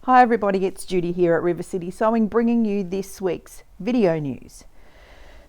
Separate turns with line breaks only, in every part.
Hi everybody, it's Judy here at River City Sewing, bringing you this week's video news.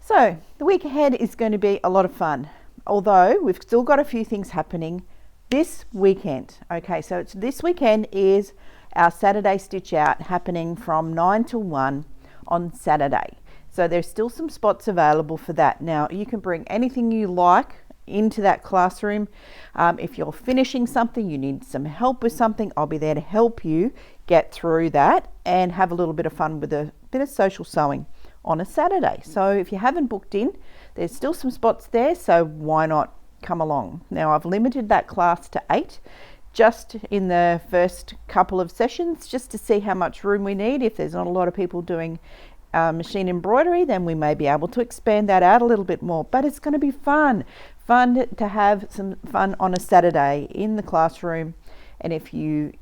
So the week ahead is going to be a lot of fun, although we've still got a few things happening this weekend. Okay, so this weekend is our Saturday Stitch Out happening from 9 till 1 on Saturday. So there's still some spots available for that. Now you can bring anything you like into that classroom. If you're finishing something, you need some help with something, I'll be there to help you get through that and have a little bit of fun with a bit of social sewing on a Saturday. So if you haven't booked in, there's still some spots there, so why not come along? Now I've limited that class to 8 just in the first couple of sessions, just to see how much room we need. If there's not a lot of people doing machine embroidery, then we may be able to expand that out a little bit more. But it's going to be fun to have some fun on a Saturday in the classroom. And if you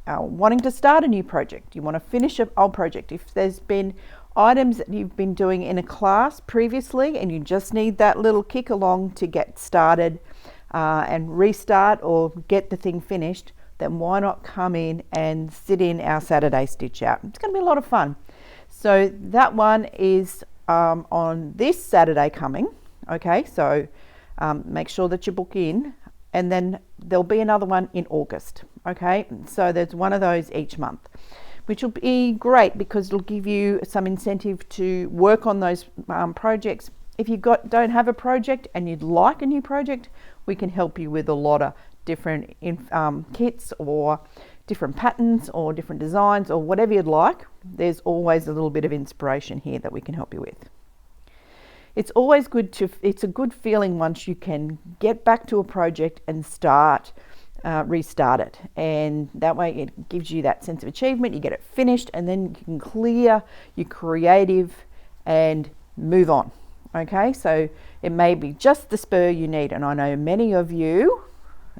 are wanting to start a new project, you want to finish an old project, if there's been items that you've been doing in a class previously and you just need that little kick along to get started and restart or get the thing finished, then why not come in and sit in our Saturday Stitch Out? It's going to be a lot of fun. So that one is on this Saturday coming. Okay, so make sure that you book in, and then there'll be another one in August. Okay, so there's one of those each month, which will be great because it'll give you some incentive to work on those projects. If you don't have a project and you'd like a new project, we can help you with a lot of different kits or different patterns or different designs or whatever you'd like. There's always a little bit of inspiration here that we can help you with. It's always good it's a good feeling once you can get back to a project and restart it. And that way it gives you that sense of achievement, you get it finished, and then you can clear your creative and move on. Okay, so it may be just the spur you need. And I know many of you,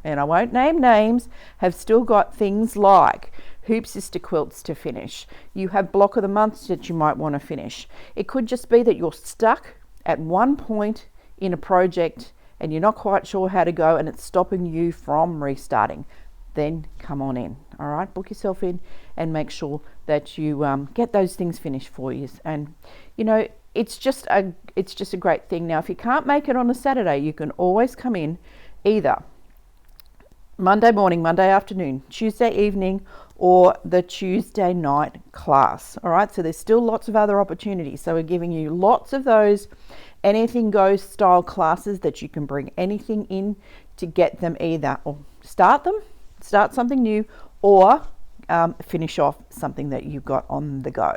and I won't name names, have still got things like hoop sister quilts to finish. You have block of the months that you might want to finish. It could just be that you're stuck at one point in a project and you're not quite sure how to go and it's stopping you from restarting. Then come on in, all right? Book yourself in and make sure that you get those things finished for you. And you know, it's just a great thing. Now if you can't make it on a Saturday, you can always come in either Monday morning, Monday afternoon, Tuesday evening, or the Tuesday night class. All right, so there's still lots of other opportunities. So we're giving you lots of those anything goes style classes that you can bring anything in to get them either or start something new, or finish off something that you've got on the go.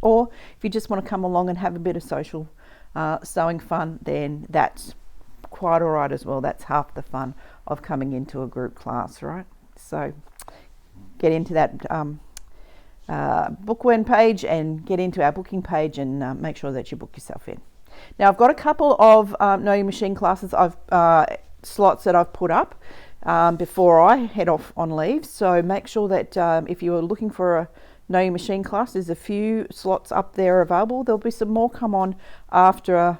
Or if you just want to come along and have a bit of social sewing fun, then that's quite all right as well. That's half the fun of coming into a group class, right? So get into that bookworm page and get into our booking page and make sure that you book yourself in. Now I've got a couple of Know Your Machine classes, slots that I've put up before I head off on leave. So make sure that if you are looking for a Know Your Machine class, there's a few slots up there available. There'll be some more come on after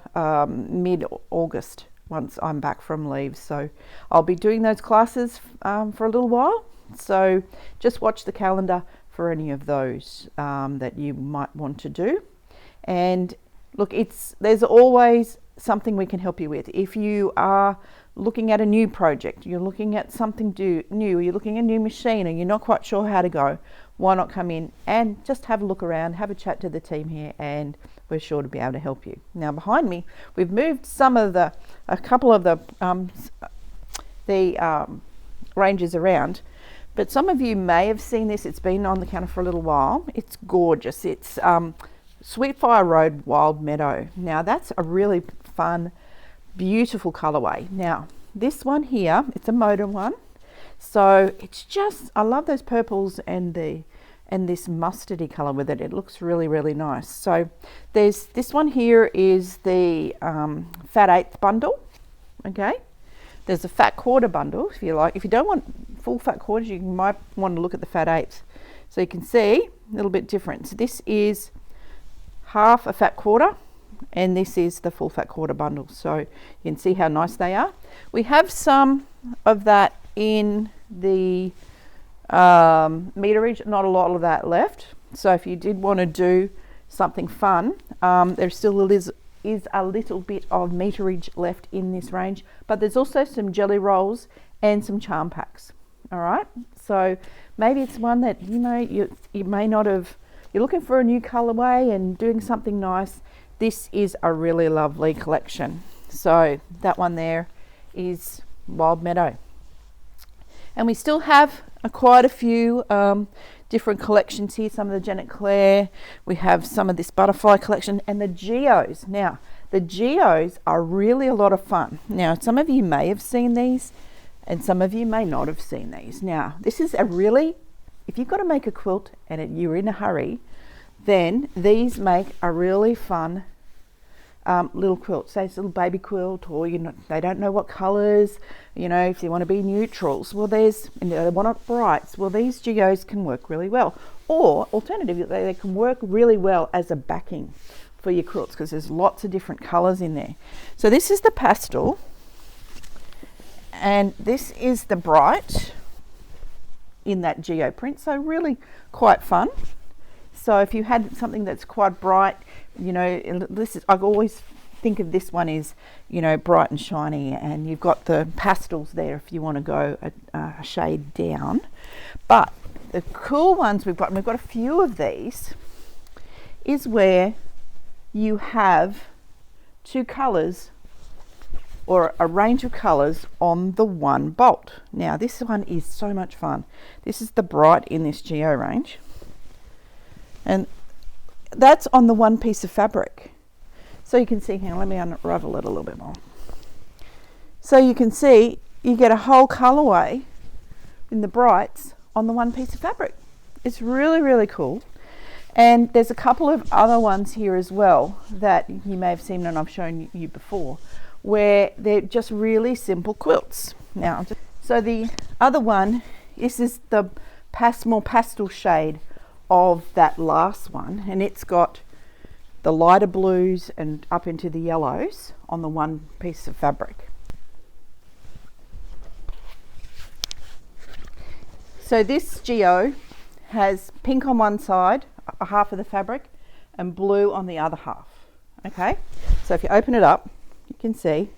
mid-August once I'm back from leave. So I'll be doing those classes for a little while. So just watch the calendar for any of those that you might want to do. And look, there's always something we can help you with. If you are looking at a new project, you're looking at something new, you're looking at a new machine and you're not quite sure how to go, why not come in and just have a look around, have a chat to the team here, and we're sure to be able to help you. Now behind me, we've moved a couple of the ranges around, but some of you may have seen this. It's been on the counter for a little while. It's gorgeous. It's Sweet Fire Road Wild Meadow. Now that's a really fun, beautiful colorway. Now this one here, it's a Moda one. So it's just, I love those purples and this mustardy color with it. It looks really, really nice. So there's this one here is the fat eighth bundle. Okay. There's a fat quarter bundle if you like. If you don't want full fat quarters, you might want to look at the fat eighths. So you can see a little bit different. So this is half a fat quarter and this is the full fat quarter bundle. So you can see how nice they are. We have some of that in the meterage, not a lot of that left. So if you did want to do something fun, there still is a little bit of meterage left in this range, but there's also some jelly rolls and some charm packs. All right, so maybe it's one that you may not have, you're looking for a new colorway and doing something nice. This is a really lovely collection. So that one there is Wild Meadow, and we still have quite a few different collections here. Some of the Janet Claire, we have some of this butterfly collection, and the Geos. Now the Geos are really a lot of fun. Now some of you may have seen these and some of you may not have seen these. Now this is a really, if you've got to make a quilt and you're in a hurry, then these make a really fun little quilt. Say it's a little baby quilt, or they don't know what colors, if you want to be neutrals, well they want it brights, well these Geos can work really well. Or alternatively, they can work really well as a backing for your quilts, because there's lots of different colors in there. So this is the pastel, and this is the bright in that Geo print, so really quite fun. So if you had something that's quite bright, this is, I always think of this one is, bright and shiny, and you've got the pastels there if you want to go a shade down. But the cool ones we've got, and we've got a few of these, is where you have two colors or a range of colors on the one bolt. Now this one is so much fun. This is the bright in this Geo range, and that's on the one piece of fabric. So you can see, hang on, let me unravel it a little bit more. So you can see you get a whole colorway in the brights on the one piece of fabric. It's really, really cool. And there's a couple of other ones here as well that you may have seen and I've shown you before, where they're just really simple quilts. Now, so the other one, this is the more pastel shade of that last one, and it's got the lighter blues and up into the yellows on the one piece of fabric. So this Geo has pink on one side, a half of the fabric, and blue on the other half. Okay, so if you open it up, you can see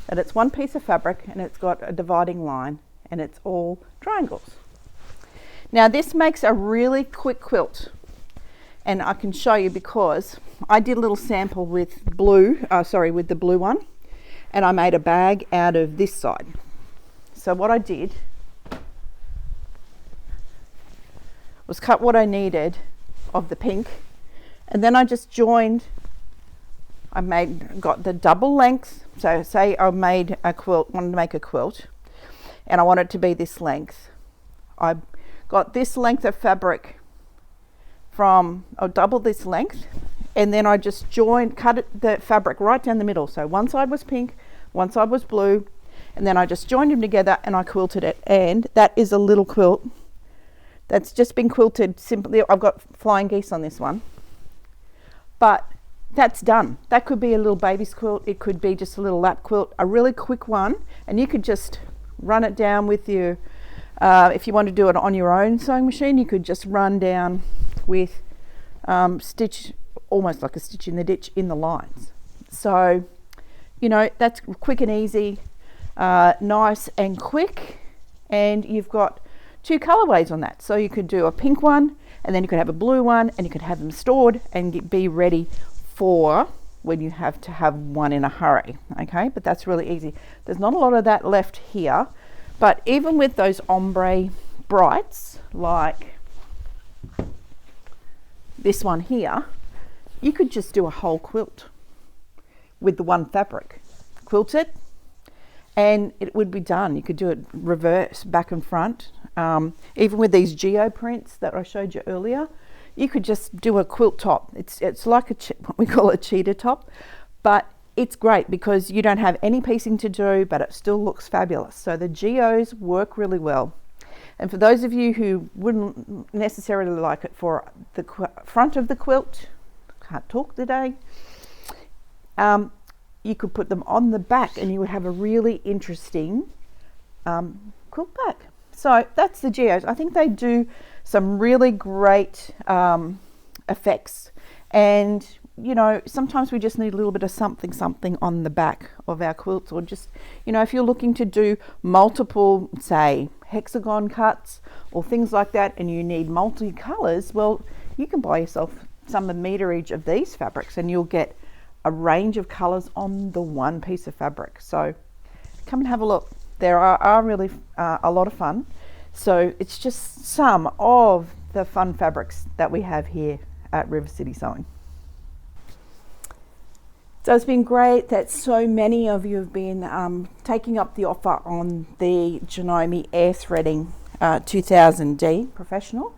that it's one piece of fabric and it's got a dividing line, and it's all triangles. Now this makes a really quick quilt, and I can show you because I did a little sample with the blue one, and I made a bag out of this side. So what I did was cut what I needed of the pink, and then I just joined, got the double length. So say I made a quilt, wanted to make a quilt, and I want it to be this length. I got this length of fabric from, I'll double this length, and then I just cut the fabric right down the middle. So one side was pink, one side was blue, and then I just joined them together and I quilted it. And that is a little quilt that's just been quilted simply. I've got flying geese on this one, but that's done. That could be a little baby's quilt. It could be just a little lap quilt, a really quick one, and you could just run it down with your, if you want to do it on your own sewing machine, you could just run down with stitch, almost like a stitch in the ditch in the lines. So, that's quick and easy, nice and quick, and you've got two colorways on that. So you could do a pink one, and then you could have a blue one, and you could have them stored and be ready for when you have to have one in a hurry. Okay, but that's really easy. There's not a lot of that left here, but even with those ombre brights like this one here, you could just do a whole quilt with the one fabric, quilt it, and it would be done. You could do it reverse, back and front. Even with these Geo prints that I showed you earlier, you could just do a quilt top. It's like what we call a cheetah top, but it's great because you don't have any piecing to do, but it still looks fabulous. So the Geos work really well. And for those of you who wouldn't necessarily like it for the front of the quilt, can't talk today, you could put them on the back and you would have a really interesting quilt back. So that's the Geos. I think they do some really great effects, and you know, sometimes we just need a little bit of something on the back of our quilts, or just, you know, if you're looking to do multiple, say, hexagon cuts or things like that, and you need multi-colors, well, you can buy yourself some of the meterage of these fabrics and you'll get a range of colors on the one piece of fabric. So come and have a look. There are really a lot of fun. So it's just some of the fun fabrics that we have here at River City Sewing. So it's been great that so many of you have been taking up the offer on the Janome Air Threading 2000D Professional,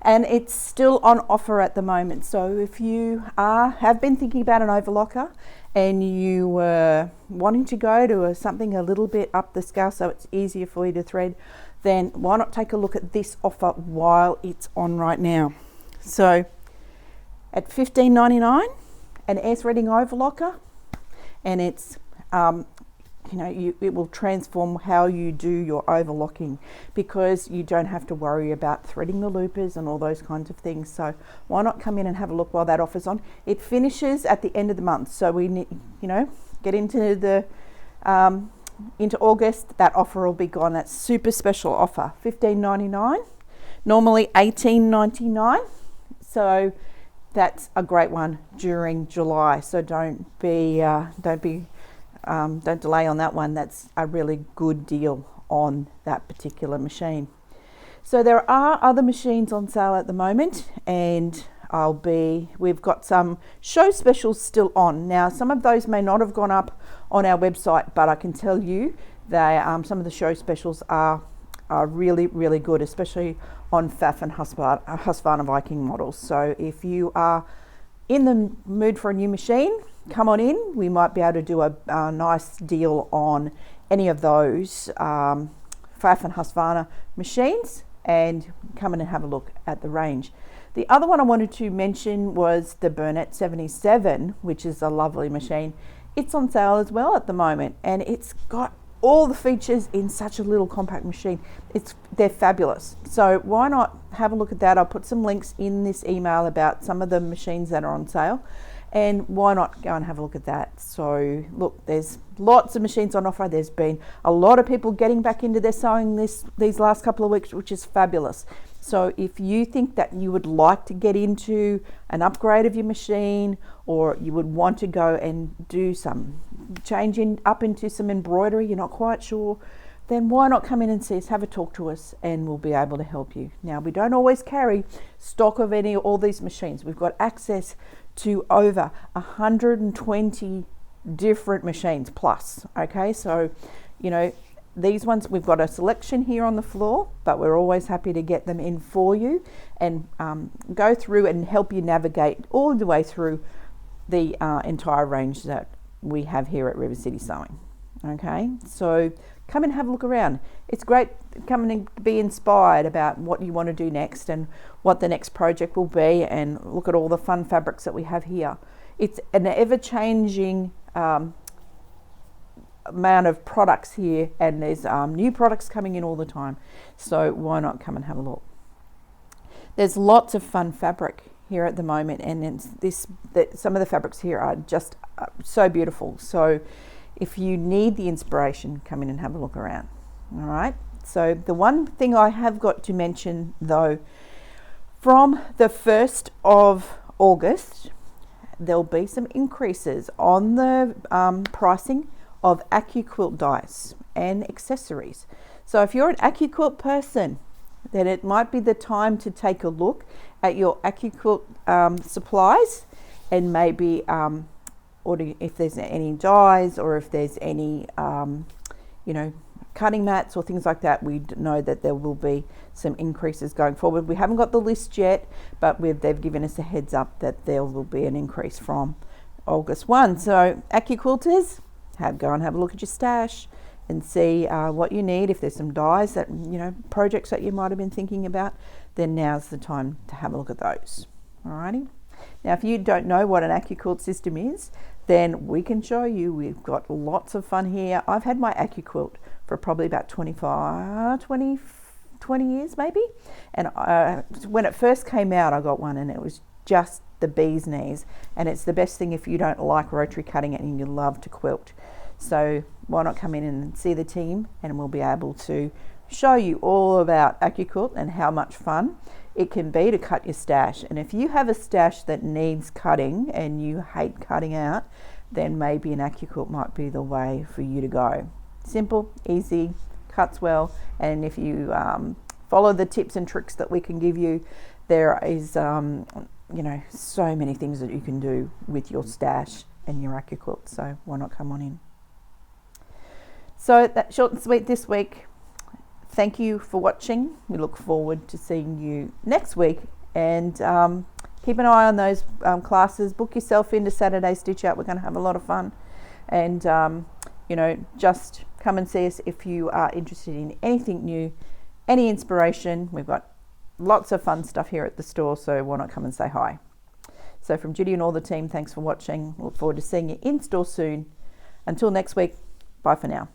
and it's still on offer at the moment. So if you have been thinking about an overlocker and you were wanting to go to something a little bit up the scale so it's easier for you to thread, then why not take a look at this offer while it's on right now. So at $15.99, an air threading overlocker, and it's you know, it will transform how you do your overlocking, because you don't have to worry about threading the loopers and all those kinds of things. So why not come in and have a look while that offer's on. It finishes at the end of the month, so we need, you know, get into the into August, that offer will be gone. That super special offer, $15.99, normally $18.99. So that's a great one during July. So don't delay on that one. That's a really good deal on that particular machine. So there are other machines on sale at the moment, and we've got some show specials still on. Now, some of those may not have gone up on our website, but I can tell you that some of the show specials are really, really good, especially on Pfaff and Husqvarna Viking models. So if you are in the mood for a new machine, come on in. We might be able to do a nice deal on any of those Pfaff and Husqvarna machines, and come in and have a look at the range. The other one I wanted to mention was the Bernette 77, which is a lovely machine. It's on sale as well at the moment, and it's got all the features in such a little compact machine. They're fabulous. So why not have a look at that? I'll put some links in this email about some of the machines that are on sale, and why not go and have a look at that. So look, there's lots of machines on offer. There's been a lot of people getting back into their sewing these last couple of weeks, which is fabulous. So if you think that you would like to get into an upgrade of your machine, or you would want to go and do some changing up into some embroidery, you're not quite sure, then why not come in and see us, have a talk to us, and we'll be able to help you. Now, we don't always carry stock of all these machines. We've got access to over 120 different machines plus. Okay, so you know, these ones, we've got a selection here on the floor, but we're always happy to get them in for you and go through and help you navigate all the way through the entire range that we have here at River City Sewing. Okay, so come and have a look around. It's great coming and be inspired about what you want to do next and what the next project will be, and look at all the fun fabrics that we have here. It's an ever-changing amount of products here, and there's new products coming in all the time. So why not come and have a look? There's lots of fun fabric here at the moment, and some of the fabrics here are just so beautiful. So if you need the inspiration, come in and have a look around. All right. So the one thing I have got to mention though, from the 1st of August, there'll be some increases on the pricing of Accuquilt dies and accessories. So if you're an Accuquilt person, then it might be the time to take a look at your Accuquilt supplies, and maybe order if there's any dies, or if there's any you know, cutting mats or things like that. We know that there will be some increases going forward. We haven't got the list yet, but they've given us a heads up that there will be an increase from August 1. So Accuquilters, go and have a look at your stash and see what you need. If there's some dies that, you know, projects that you might have been thinking about, then now's the time to have a look at those. Alrighty. Now, if you don't know what an Accuquilt system is, then we can show you. We've got lots of fun here. I've had my Accuquilt for probably about 25 20 years maybe. And when it first came out, I got one and it was just the bee's knees. And it's the best thing if you don't like rotary cutting it and you love to quilt. So why not come in and see the team, and we'll be able to show you all about Accuquilt and how much fun it can be to cut your stash. And if you have a stash that needs cutting and you hate cutting out, then maybe an Accuquilt might be the way for you to go. Simple, easy, cuts well, and if you follow the tips and tricks that we can give you, there is you know, so many things that you can do with your stash and your Accuquilt. So why not come on in? So that's short and sweet this week. Thank you for watching. We look forward to seeing you next week, and keep an eye on those classes. Book yourself into Saturday Stitchout. We're going to have a lot of fun, and you know, just come and see us if you are interested in anything new, any inspiration. We've got lots of fun stuff here at the store, so why not come and say hi? So from Judy and all the team, thanks for watching. Look forward to seeing you in store soon. Until next week, bye for now.